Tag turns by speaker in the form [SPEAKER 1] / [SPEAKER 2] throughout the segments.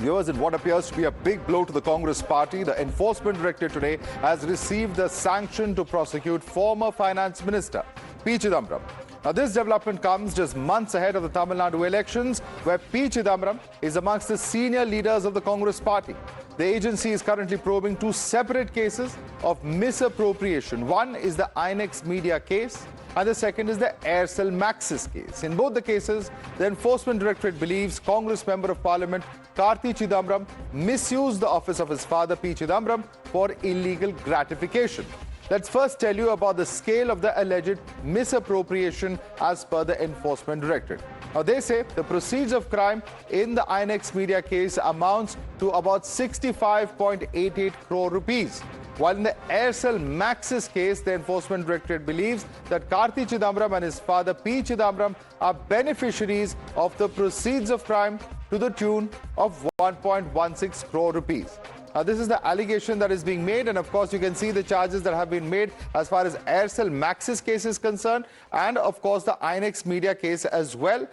[SPEAKER 1] Viewers, in what appears to be a big blow to the Congress party, the Enforcement Directorate today has received the sanction to prosecute former Finance Minister P. Chidambaram. Now, this development comes just months ahead of the Tamil Nadu elections, where P. Chidambaram is amongst the senior leaders of the Congress party. The agency is currently probing two separate cases of misappropriation. One is the INX Media case, and the second is the Aircel Maxis case. In both the cases, the Enforcement Directorate believes Congress Member of Parliament Karti Chidambaram misused the office of his father P. Chidambaram for illegal gratification. Let's first tell you about the scale of the alleged misappropriation as per the Enforcement Directorate. Now, they say the proceeds of crime in the INX Media case amounts to about 65.88 crore rupees. While in the Aircel Maxis case, the Enforcement Directorate believes that Karti Chidambaram and his father P. Chidambaram are beneficiaries of the proceeds of crime to the tune of 1.16 crore rupees. Now, this is the allegation that is being made, and of course you can see the charges that have been made as far as Aircel Maxis case is concerned, and of course the INX Media case as well.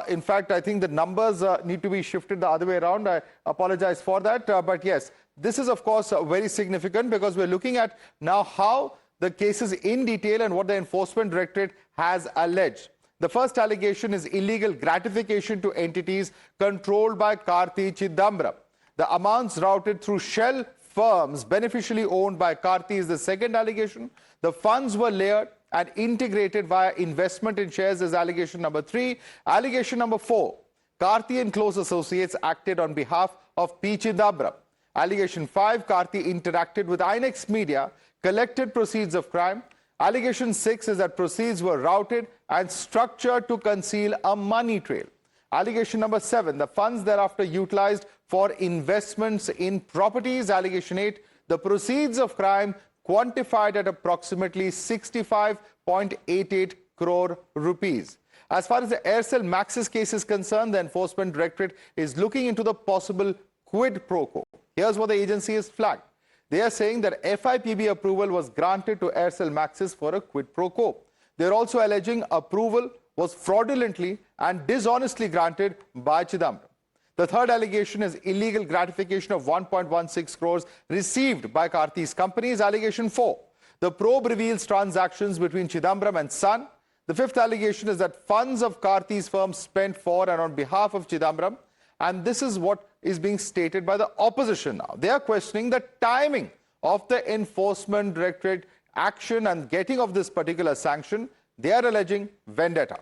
[SPEAKER 1] In fact, I think the numbers need to be shifted the other way around. I apologize for that, but yes, this is of course very significant because we're looking at now how the cases in detail and what the Enforcement Directorate has alleged. The first allegation is illegal gratification to entities controlled by Karti Chidambaram. The amounts routed through shell firms beneficially owned by Karti is the second allegation. The funds were layered and integrated via investment in shares is allegation number 3. Allegation number 4, Karti and close associates acted on behalf of P. Chidambaram. Allegation 5, Karti interacted with INX Media, collected proceeds of crime. Allegation 6 is that proceeds were routed and structured to conceal a money trail. Allegation number 7, the funds thereafter utilized for investments in properties. Allegation 8, the proceeds of crime quantified at approximately 65.88 crore rupees. As far as the Aircel Maxis case is concerned, the Enforcement Directorate is looking into the possible quid pro quo. Here's what the agency has flagged. They are saying that FIPB approval was granted to Aircel Maxis for a quid pro quo. They're also alleging approval was fraudulently and dishonestly granted by Chidambaram. The third allegation is illegal gratification of 1.16 crores received by Karti's companies. Allegation 4, the probe reveals transactions between Chidambaram and son. The fifth allegation is that funds of Karti's firm spent for and on behalf of Chidambaram. And this is what is being stated by the opposition now. They are questioning the timing of the Enforcement Directorate action and getting of this particular sanction. They are alleging vendetta.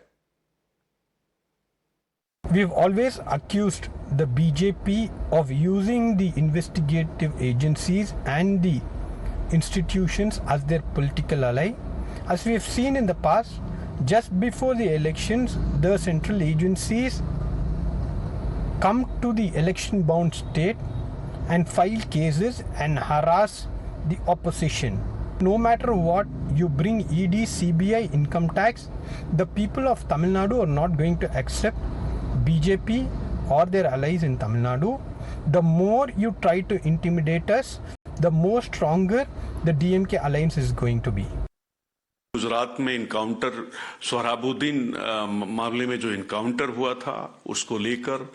[SPEAKER 2] We've always accused the BJP of using the investigative agencies and the institutions as their political ally. As we have seen in the past, just before the elections, the central agencies come to the election-bound state and file cases and harass the opposition. No matter what you bring ED, CBI, income tax, the people of Tamil Nadu are not going to accept BJP or their allies in Tamil Nadu. The more you try to intimidate us, the more stronger the DMK alliance is going to be.
[SPEAKER 3] Gujarat में encounter Sohrabuddin मामले में जो encounter हुआ था उसको लेकर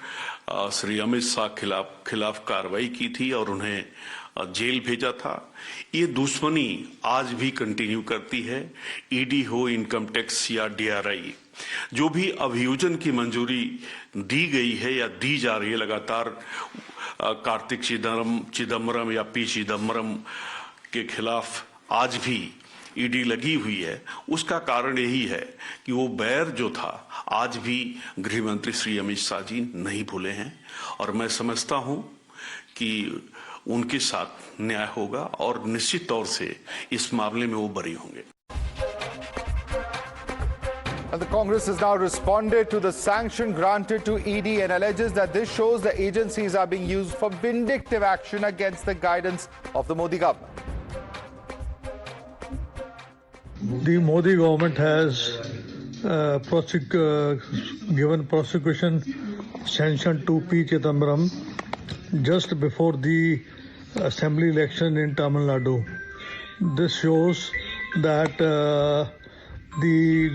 [SPEAKER 3] श्री अमित शाह खिलाफ कार्रवाई की थी और उन्हें जेल भेजा था। ये दुश्मनी आज भी कंटिन्यू करती है। ईडी हो, इनकम टैक्स या डीआरआई, जो भी अभियोजन की मंजूरी दी गई है या दी जा रही है लगातार कार्तिक चिदम्बरम या पी चिदम्बरम के खिलाफ आज भी ईडी लगी हुई है। उसका कारण यही है कि वो बैर जो था आज भी गृह मंत्री श्री अमित शाह जी नहीं भूले हैं और मैं समझता हूं कि उनके साथ न्याय होगा और निश्चित तौर से इस मामले में वो बरी होंगे।
[SPEAKER 1] And the Congress has now responded to the sanction granted to ED and alleges that this shows the agencies are being used for vindictive action against the guidance of the Modi government.
[SPEAKER 4] The Modi government has given prosecution sanction to P. Chidambaram just before the assembly election in Tamil Nadu. This shows that the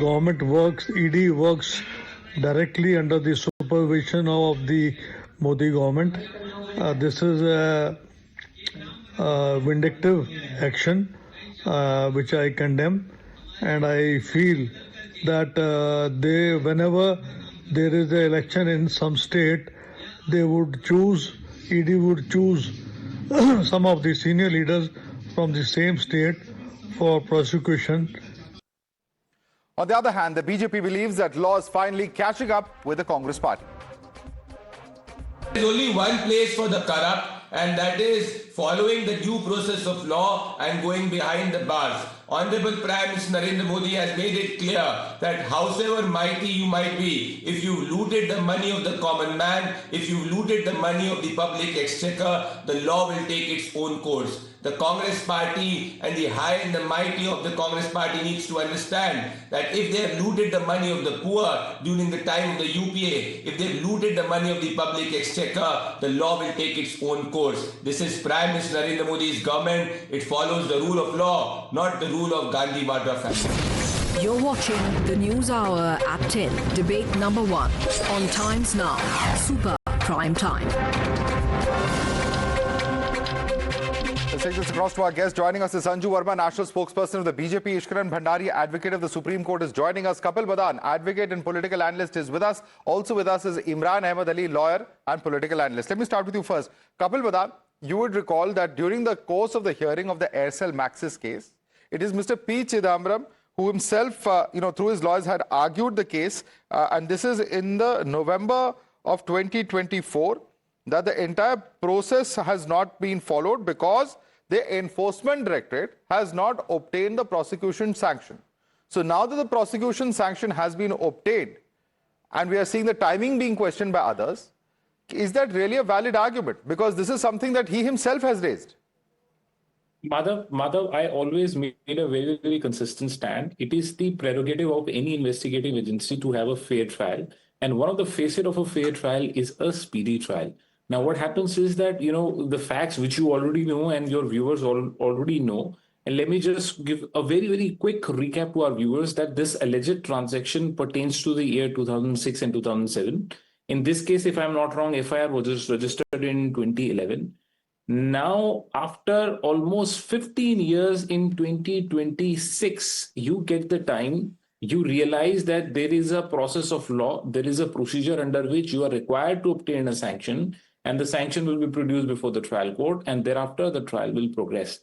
[SPEAKER 4] government works, ED works directly under the supervision of the Modi government, This is a vindictive action which I condemn, and I feel that whenever there is an election in some state, ED would choose some of the senior leaders from the same state for prosecution.
[SPEAKER 1] On the other hand, the BJP believes that law is finally catching up with the Congress party.
[SPEAKER 5] There is only one place for the corrupt, and that is following the due process of law and going behind the bars. Honorable Prime Minister Narendra Modi has made it clear that howsoever mighty you might be, if you looted the money of the common man, if you looted the money of the public exchequer, the law will take its own course. The Congress party and the high and the mighty of the Congress party needs to understand that if they have looted the money of the poor during the time of the UPA, if they have looted the money of the public exchequer, the law will take its own course. This is Prime Minister Narendra Modi's government. It follows the rule of law, not the rule of Gandhi Vadra family.
[SPEAKER 6] You're watching the News Hour at 10, debate number 1 on Times Now, Super Prime Time.
[SPEAKER 1] Let's take this across to our guest. Joining us is Sanju Verma, national spokesperson of the BJP. Ishkaran Bhandari, advocate of the Supreme Court, is joining us. Kapil Madan, advocate and political analyst, is with us. Also with us is Imran Ahmed Ali, lawyer and political analyst. Let me start with you first. Kapil Madan, you would recall that during the course of the hearing of the Aircel Maxis case, it is Mr. P. Chidambaram who himself, through his lawyers had argued the case. And this is in the November of 2024, that the entire process has not been followed because the enforcement directorate has not obtained the prosecution sanction. So now that the prosecution sanction has been obtained and we are seeing the timing being questioned by others, is that really a valid argument? Because this is something that he himself has raised.
[SPEAKER 7] Madhav, I always made a very, very consistent stand. It is the prerogative of any investigative agency to have a fair trial. And one of the facets of a fair trial is a speedy trial. Now, what happens is that, the facts which you already know and your viewers already know, and let me just give a very, very quick recap to our viewers that this alleged transaction pertains to the year 2006 and 2007. In this case, if I'm not wrong, FIR was registered in 2011. Now, after almost 15 years in 2026, you get the time, you realize that there is a process of law, there is a procedure under which you are required to obtain a sanction, and the sanction will be produced before the trial court, and thereafter the trial will progress.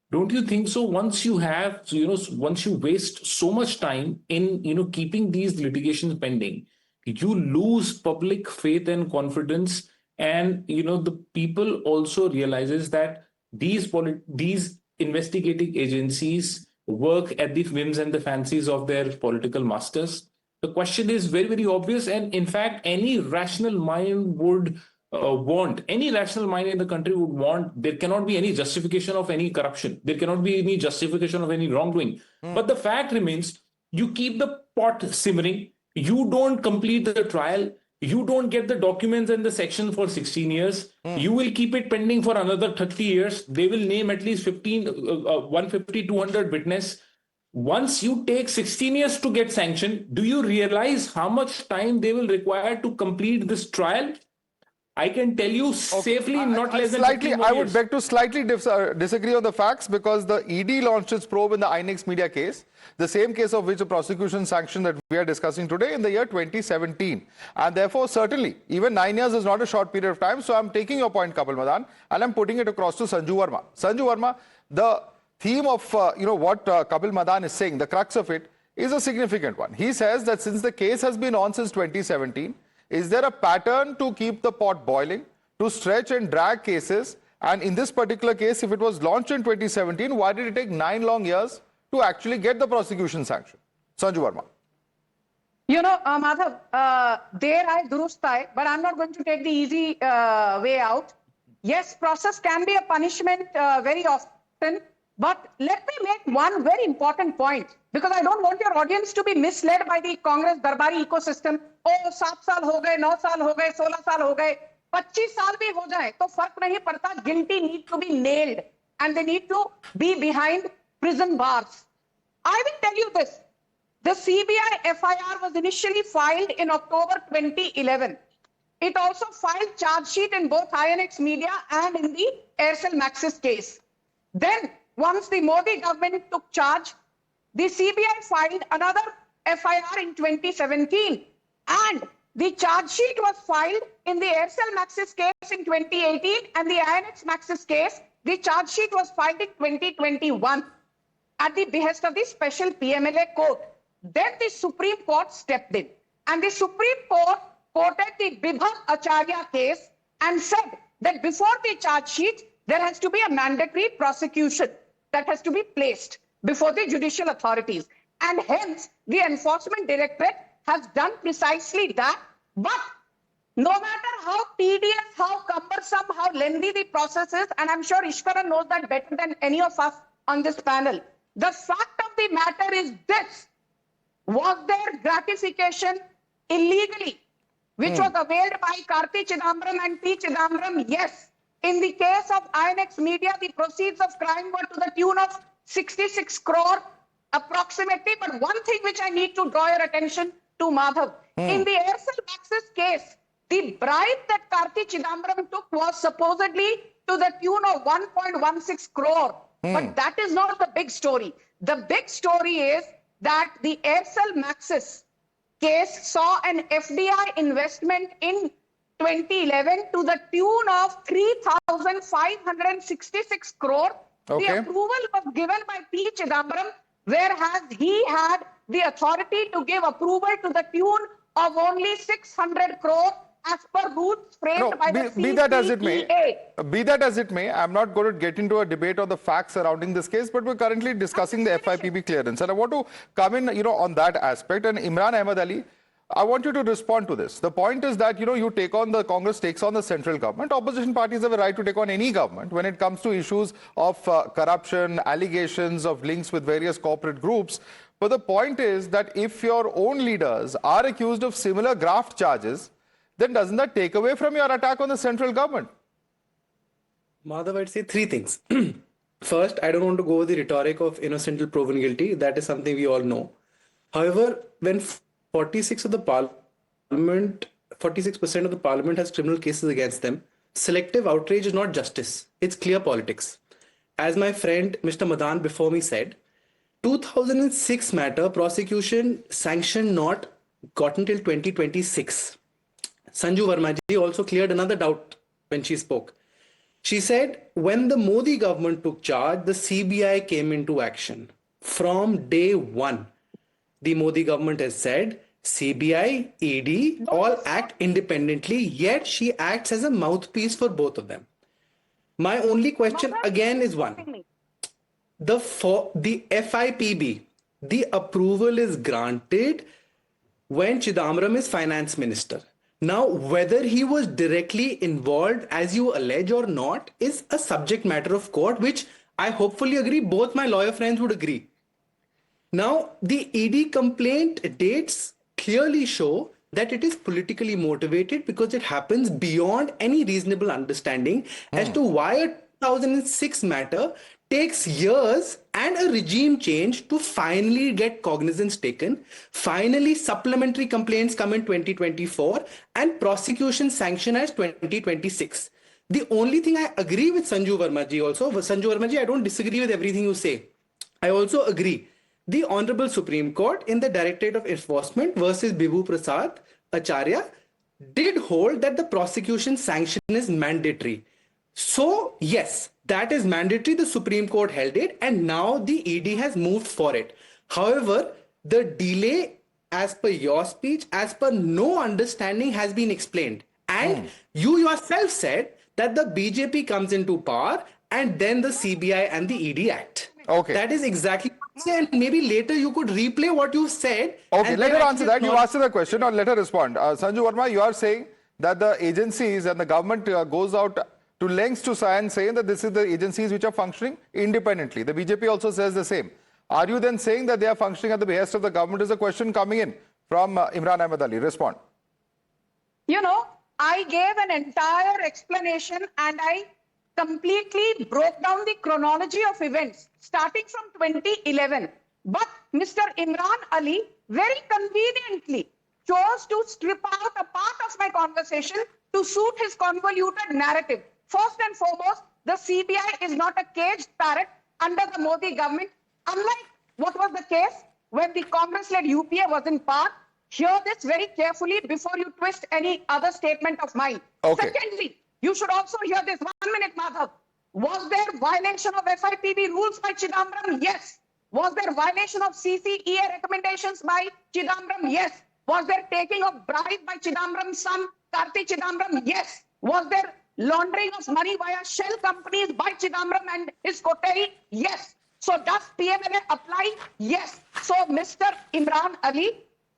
[SPEAKER 7] Don't you think so? Once you have, once you waste so much time in, keeping these litigations pending, you lose public faith and confidence. And, the people also realizes that these investigating agencies work at the whims and the fancies of their political masters. The question is very, very obvious. And in fact, any rational mind would any rational mind in the country would want, there cannot be any justification of any corruption. There cannot be any justification of any wrongdoing. But the fact remains, you keep the pot simmering, you don't complete the trial, you don't get the documents and the section for 16 years. You will keep it pending for another 30 years. They will name at least 150, 200 witnesses. Once you take 16 years to get sanctioned, do you realize how much time they will require to complete this trial? I can tell you safely, not less than 15 more
[SPEAKER 1] I
[SPEAKER 7] years.
[SPEAKER 1] would beg to slightly disagree on the facts, because the ED launched its probe in the INX Media case, the same case of which the prosecution sanction that we are discussing today, in the year 2017. And therefore, certainly, even 9 years is not a short period of time. So I'm taking your point, Kapil Madan, and I'm putting it across to Sanju Verma. Sanju Verma, the theme of what Kapil Madan is saying, the crux of it, is a significant one. He says that since the case has been on since 2017, is there a pattern to keep the pot boiling, to stretch and drag cases? And in this particular case, if it was launched in 2017, why did it take 9 long years to actually get the prosecution sanction? Sanju Verma.
[SPEAKER 8] Madhav, there I durust hai, but I'm not going to take the easy way out. Yes, process can be a punishment very often, but let me make one very important point, because I don't want your audience to be misled by the Congress Darbari ecosystem. Oh, 7 साल हो गए, 9 साल हो गए, 16 साल हो गए, 25 साल भी हो जाए तो फर्क नहीं पड़ता. Guilty need to be nailed and they need to be behind prison bars. I will tell you this. The CBI FIR was initially filed in October 2011. it also filed charge sheet in both INX Media and in the Aircel Maxis case. Then, once the Modi government took charge, the CBI filed another FIR in 2017, and the charge sheet was filed in the Aircel Maxis case in 2018, and the INX Maxis case, the charge sheet was filed in 2021 at the behest of the special PMLA court. Then the Supreme Court stepped in, and the Supreme Court quoted the Bibhav Acharya case and said that before the charge sheet, there has to be a mandatory prosecution that has to be placed before the judicial authorities. And hence, the Enforcement Directorate has done precisely that. But no matter how tedious, how cumbersome, how lengthy the process is, and I'm sure Ishwaran knows that better than any of us on this panel, the fact of the matter is this: was there gratification illegally, which was availed by Karti Chidambaram and P. Chidambaram? Yes. In the case of INX Media, the proceeds of crime were to the tune of 66 crore approximately. But one thing which I need to draw your attention to, Madhav, in the Aircel Maxis case, the bribe that Karti Chidambaram took was supposedly to the tune of 1.16 crore. But that is not the big story. The big story is that the Aircel Maxis case saw an FDI investment in 2011 to the tune of 3,566 crore.
[SPEAKER 1] Okay.
[SPEAKER 8] The approval was given by P. Chidambaram, whereas he had the authority to give approval to the tune of only 600 crore as per rules framed by the CCEA.
[SPEAKER 1] Be that as it may, I'm not going to get into a debate on the facts surrounding this case, but we're currently discussing the FIPB clearance. And I want to come in, on that aspect. And Imran Ahmed Ali, I want you to respond to this. The point is that, you take on the Congress takes on the central government. Opposition parties have a right to take on any government when it comes to issues of corruption, allegations of links with various corporate groups. But the point is that if your own leaders are accused of similar graft charges, then doesn't that take away from your attack on the central government?
[SPEAKER 9] Madhav, I'd say three things. First, I don't want to go with the rhetoric of innocent till proven guilty. That is something we all know. However, when 46% of the parliament has criminal cases against them, selective outrage is not justice. It's clear politics. As my friend Mr. Madan before me said, 2006 matter, prosecution sanction not gotten till 2026. Sanju Verma ji also cleared another doubt when she spoke. She said, when the Modi government took charge, the CBI came into action. From day one, the Modi government has said, CBI, ED, all act independently, yet she acts as a mouthpiece for both of them. My only question again is one. The FIPB, the approval is granted when Chidambaram is finance minister. Now, whether he was directly involved, as you allege or not, is a subject matter of court, which I hopefully agree, both my lawyer friends would agree. Now, the ED complaint dates clearly show that it is politically motivated because it happens beyond any reasonable understanding as to why a 2006 matter takes years and a regime change to finally get cognizance taken. Finally, supplementary complaints come in 2024 and prosecution sanction as 2026. The only thing I agree with Sanju Verma ji also, Sanju Verma ji, I don't disagree with everything you say. I also agree. The Honorable Supreme Court in the Directorate of Enforcement versus Bibhu Prasad Acharya did hold that the prosecution sanction is mandatory. So, yes, that is mandatory. The Supreme Court held it and now the ED has moved for it. However, the delay as per your speech, as per no understanding has been explained. And you yourself said that the BJP comes into power and then the CBI and the ED act.
[SPEAKER 1] Okay.
[SPEAKER 9] That is exactly, and maybe later you could replay what you said.
[SPEAKER 1] Okay, let her answer that. You asked her the question, or let her respond. Sanju Verma, you are saying that the agencies and the government goes out to lengths to say and saying that this is the agencies which are functioning independently. The BJP also says the same. Are you then saying that they are functioning at the behest of the government? Is a question coming in from Imran Ahmed Ali. Respond.
[SPEAKER 8] I gave an entire explanation and I completely broke down the chronology of events starting from 2011. But Mr. Imran Ali very conveniently chose to strip out a part of of my conversation to suit his convoluted narrative. First and foremost, the CBI is not a caged parrot under the Modi government. Unlike what was the case when the Congress-led UPA was in power, hear this very carefully before you twist any other statement of mine.
[SPEAKER 1] Okay.
[SPEAKER 8] Secondly, you should also hear this. 1 minute, Madhav. Was there violation of FIPB rules by Chidambaram? Yes. Was there violation of CCEA recommendations by Chidambaram? Yes. Was there taking of bribe by Chidambaram's son, Karti Chidambaram? Yes. Was there laundering of money via shell companies by Chidambaram and his coterie? Yes. So does PMLA apply? Yes. So Mr. Imran Ali,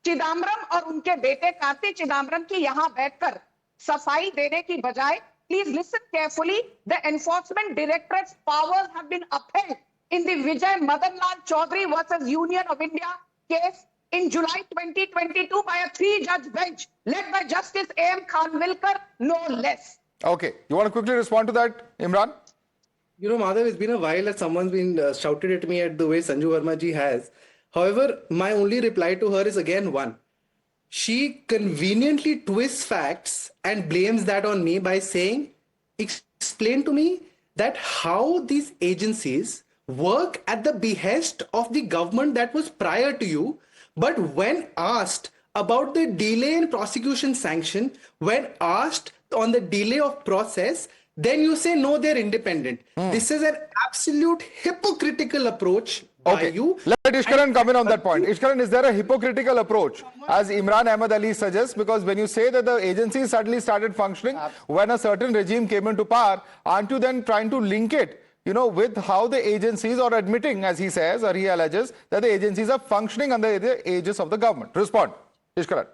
[SPEAKER 8] Chidambaram और उनके बेटे कार्ति चिदम्बरम की यहाँ बैठकर सफाई देने की बजाय please listen carefully, the enforcement directorate's powers have been upheld in the Vijay Madan Lal Chaudhary versus Union of India case in July 2022 by a 3-judge bench led by Justice A.M. Khanwilkar, no less.
[SPEAKER 1] Okay, you want to quickly respond to that, Imran?
[SPEAKER 9] You know, Madhav, it's been a while that someone's been shouted at me at the way Sanju Verma ji has. However, my only reply to her is again one. She conveniently twists facts and blames that on me by saying, explain to me that how these agencies work at the behest of the government that was prior to you, but when asked about the delay in prosecution sanction, when asked on the delay of process, then you say, no, they're independent. This is an absolute hypocritical approach by you.
[SPEAKER 1] Let Ishkaran come in on that point. Ishkaran, is there a hypocritical approach, as Imran Ahmad Ali suggests? Because when you say that the agencies suddenly started functioning when a certain regime came into power, aren't you then trying to link it, with how the agencies, or admitting, as he says, or he alleges, that the agencies are functioning under the aegis of the government? Respond, Ishkaran.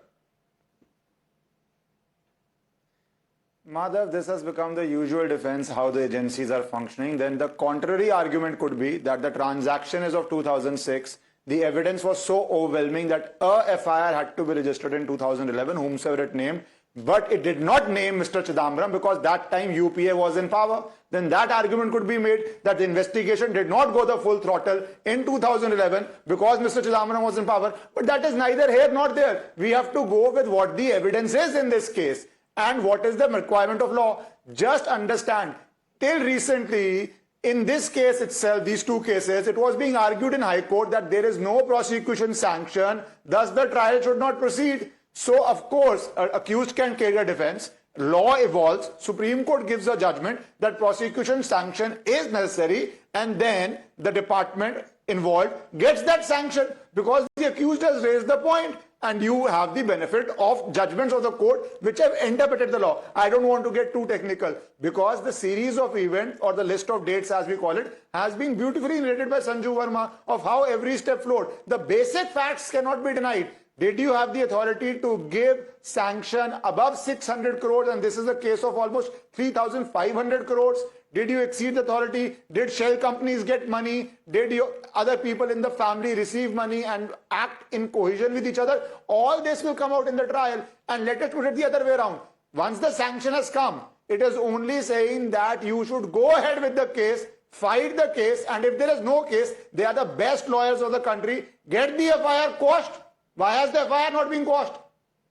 [SPEAKER 10] Madhav, this has become the usual defense, how the agencies are functioning. Then the contrary argument could be that the transaction is of 2006. The evidence was so overwhelming that a FIR had to be registered in 2011, whomsoever it named. But it did not name Mr. Chidambaram because that time UPA was in power. Then that argument could be made that the investigation did not go the full throttle in 2011 because Mr. Chidambaram was in power. But that is neither here nor there. We have to go with what the evidence is in this case. And what is the requirement of law? Just understand, till recently, in this case itself, these two cases, it was being argued in High Court that there is no prosecution sanction, thus the trial should not proceed. So, of course, accused can carry a defense. Law evolves. Supreme Court gives a judgment that prosecution sanction is necessary, and then the department involved gets that sanction because the accused has raised the point. And you have the benefit of judgments of the court which have interpreted the law. I don't want to get too technical because the series of events, or the list of dates as we call it, has been beautifully narrated by Sanju Verma of how every step flowed. The basic facts cannot be denied. Did you have the authority to give sanction above 600 crores? And this is a case of almost 3,500 crores. Did you exceed the authority? Did shell companies get money? Did other people in the family receive money and act in cohesion with each other? All this will come out in the trial. And let us put it the other way around. Once the sanction has come, it is only saying that you should go ahead with the case, fight the case, and if there is no case, they are the best lawyers of the country. Get the FIR quashed. Why has the FIR not been quashed?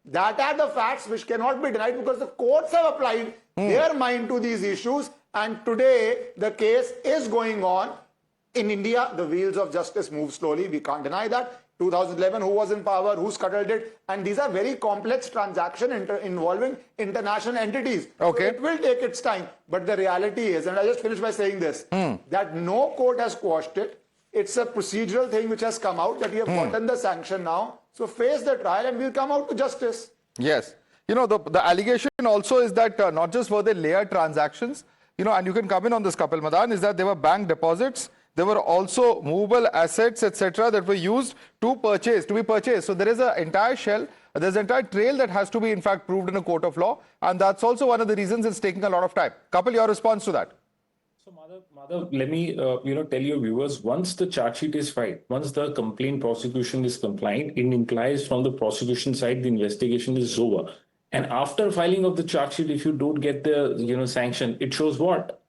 [SPEAKER 10] That are the facts which cannot be denied because the courts have applied their mind to these issues. And today, the case is going on. In India, the wheels of justice move slowly. We can't deny that. 2011, who was in power, who scuttled it. And these are very complex transactions involving international entities.
[SPEAKER 1] Okay.
[SPEAKER 10] So it will take its time. But the reality is, and I just finished by saying this, that no court has quashed it. It's a procedural thing which has come out that we have gotten the sanction now. So face the trial and we'll come out to justice.
[SPEAKER 1] Yes. The allegation also is that not just were they layered transactions, and you can come in on this, Kapil Madan, is that there were bank deposits, there were also movable assets, etc., that were used to be purchased. So there is an entire shell, there's an entire trail that has to be, in fact, proved in a court of law. And that's also one of the reasons it's taking a lot of time. Kapil, your response to that?
[SPEAKER 7] So, Madhav, let me, tell your viewers, once the charge sheet is filed, once the complaint prosecution is compliant, it implies from the prosecution side, the investigation is over. And after filing of the charge sheet, if you don't get the, sanction, it shows what?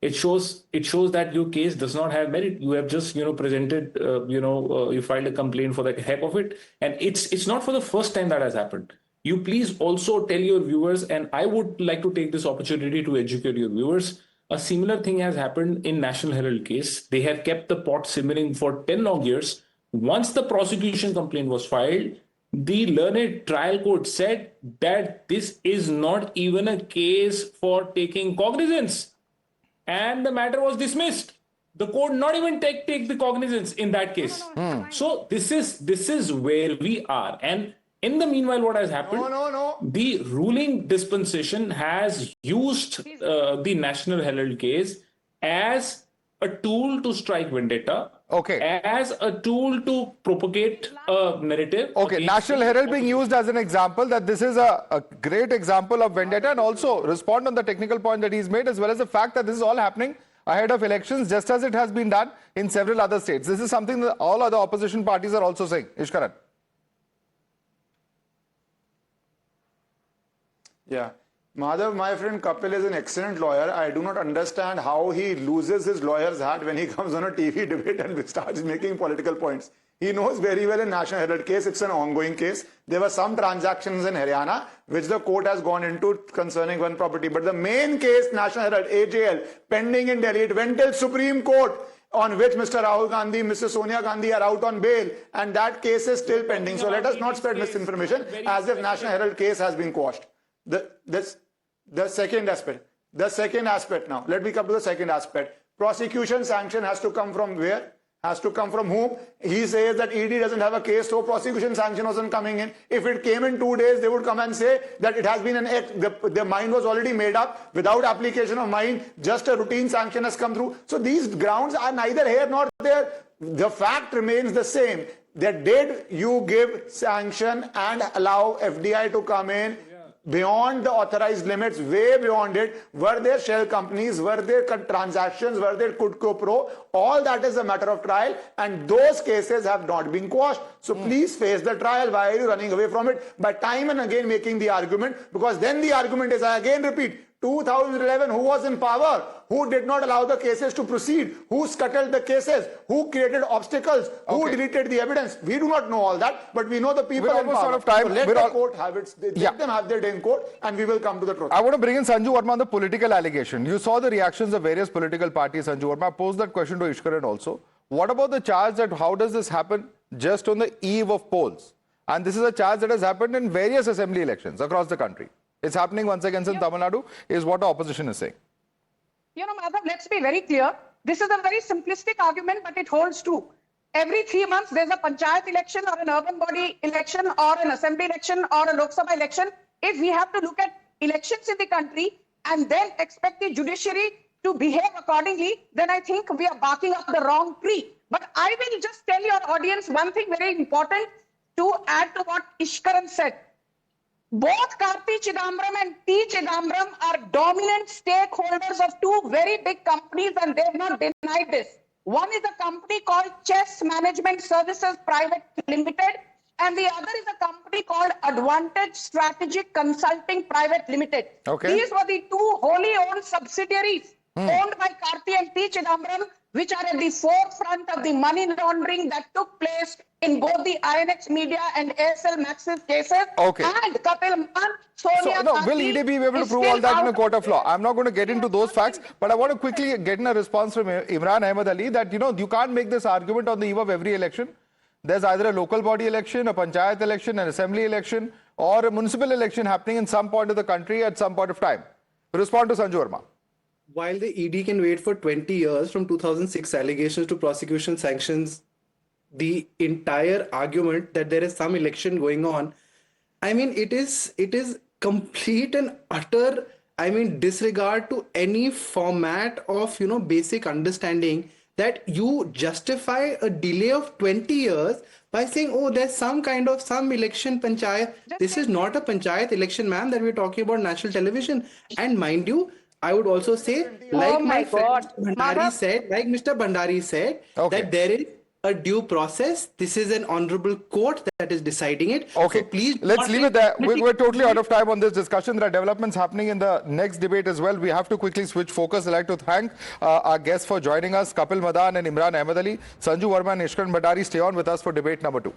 [SPEAKER 7] It shows that your case does not have merit. You have just, presented, you filed a complaint for the heck of it. And it's not for the first time that has happened. you please also tell your viewers, and I would like to take this opportunity to educate your viewers. A similar thing has happened in National Herald case. They have kept the pot simmering for 10 long years. Once the prosecution complaint was filed, the learned trial court said that this is not even a case for taking cognizance. And the matter was dismissed. The court not even take the cognizance in that case. So this is where we are. And in the meanwhile, what has happened? The ruling dispensation has used the National Herald case as a tool to strike vendetta.
[SPEAKER 1] Okay.
[SPEAKER 7] As a tool to propagate a narrative.
[SPEAKER 1] Okay, National Herald being used as an example, that this is a great example of vendetta, and also respond on the technical point that he's made, as well as the fact that this is all happening ahead of elections, just as it has been done in several other states. This is something that all other opposition parties are also saying. Ishkaran.
[SPEAKER 10] Yeah. Madhav, my friend Kapil is an excellent lawyer. I do not understand how he loses his lawyer's hat when he comes on a TV debate and starts making political points. He knows very well in National Herald case, it's an ongoing case. There were some transactions in Haryana, which the court has gone into concerning one property. But the main case, National Herald, AJL, pending in Delhi, it went till Supreme Court, on which Mr. Rahul Gandhi, Mr. Sonia Gandhi are out on bail, and that case is still pending. So let us not spread misinformation as if National Herald case has been quashed. The second aspect now. Let me come to the second aspect. Prosecution sanction has to come from where? Has to come from whom? He says that ED doesn't have a case, so prosecution sanction wasn't coming in. If it came in 2 days, they would come and say that it has been the mind was already made up without application of mind, just a routine sanction has come through. So these grounds are neither here nor there. The fact remains the same. That did you give sanction and allow FDI to come in beyond the authorized limits, way beyond it? Were there shell companies? Were there transactions? Were there quid pro quo? All that is a matter of trial, and those cases have not been quashed. So please face the trial. Why are you running away from it? By time and again making the argument, because then the argument is, I again repeat, 2011, who was in power? Who did not allow the cases to proceed? Who scuttled the cases? Who created obstacles? Who deleted the evidence? We do not know all that, but we know the people in power.
[SPEAKER 1] Out of time.
[SPEAKER 10] So let the court have it. Let them have their day in court, and we will come to the truth.
[SPEAKER 1] I want to bring in Sanju Verma on the political allegation. You saw the reactions of various political parties. Sanju Verma posed that question to Ishkaran also. What about the charge that how does this happen just on the eve of polls? And this is a charge that has happened in various assembly elections across the country. It's happening once again in Tamil Nadu, is what the opposition is saying.
[SPEAKER 8] You know, Madhav, let's be very clear. This is a very simplistic argument, but it holds true. Every 3 months, there's a panchayat election or an urban body election or an assembly election or a Lok Sabha election. If we have to look at elections in the country and then expect the judiciary to behave accordingly, then I think we are barking up the wrong tree. But I will just tell your audience one thing very important to add to what Ishkaran said. Both Karti Chidambaram and P. Chidambaram are dominant stakeholders of two very big companies, and they have not denied this. One is a company called Chess Management Services Private Limited, and the other is a company called Advantage Strategic Consulting Private Limited. These were the two wholly owned subsidiaries owned by Karti and P. Chidambaram, which are at the forefront of the money laundering that took place in both the INX Media and Aircel Maxis cases. And Kapil Mann, Sonia Gandhi.
[SPEAKER 1] Will ED be able to prove all that in a court of law? I'm not going to get into those facts, but I want to quickly get in a response from Imran Ahmed Ali that, you know, you can't make this argument on the eve of every election. There's either a local body election, a panchayat election, an assembly election, or a municipal election happening in some point of the country at some point of time. Respond to Sanju Verma.
[SPEAKER 9] While the ED can wait for 20 years from 2006 allegations to prosecution sanctions, the entire argument that there is some election going on, I mean, it is complete and utter, I mean, disregard to any format of, you know, basic understanding that you justify a delay of 20 years by saying, oh, there's some election panchayat. This is not a panchayat election, ma'am, that we're talking about national television. And mind you, I would also say, like Mr. Bhandari said, that there is a due process. This is an honorable court that is deciding it. So please,
[SPEAKER 1] let's leave it there. We're totally out of time on this discussion. There are developments happening in the next debate as well. We have to quickly switch focus. I'd like to thank our guests for joining us, Kapil Madan and Imran Ahmed Ali. Sanju Verma and Ishkaran Bhandari, stay on with us for debate number 2.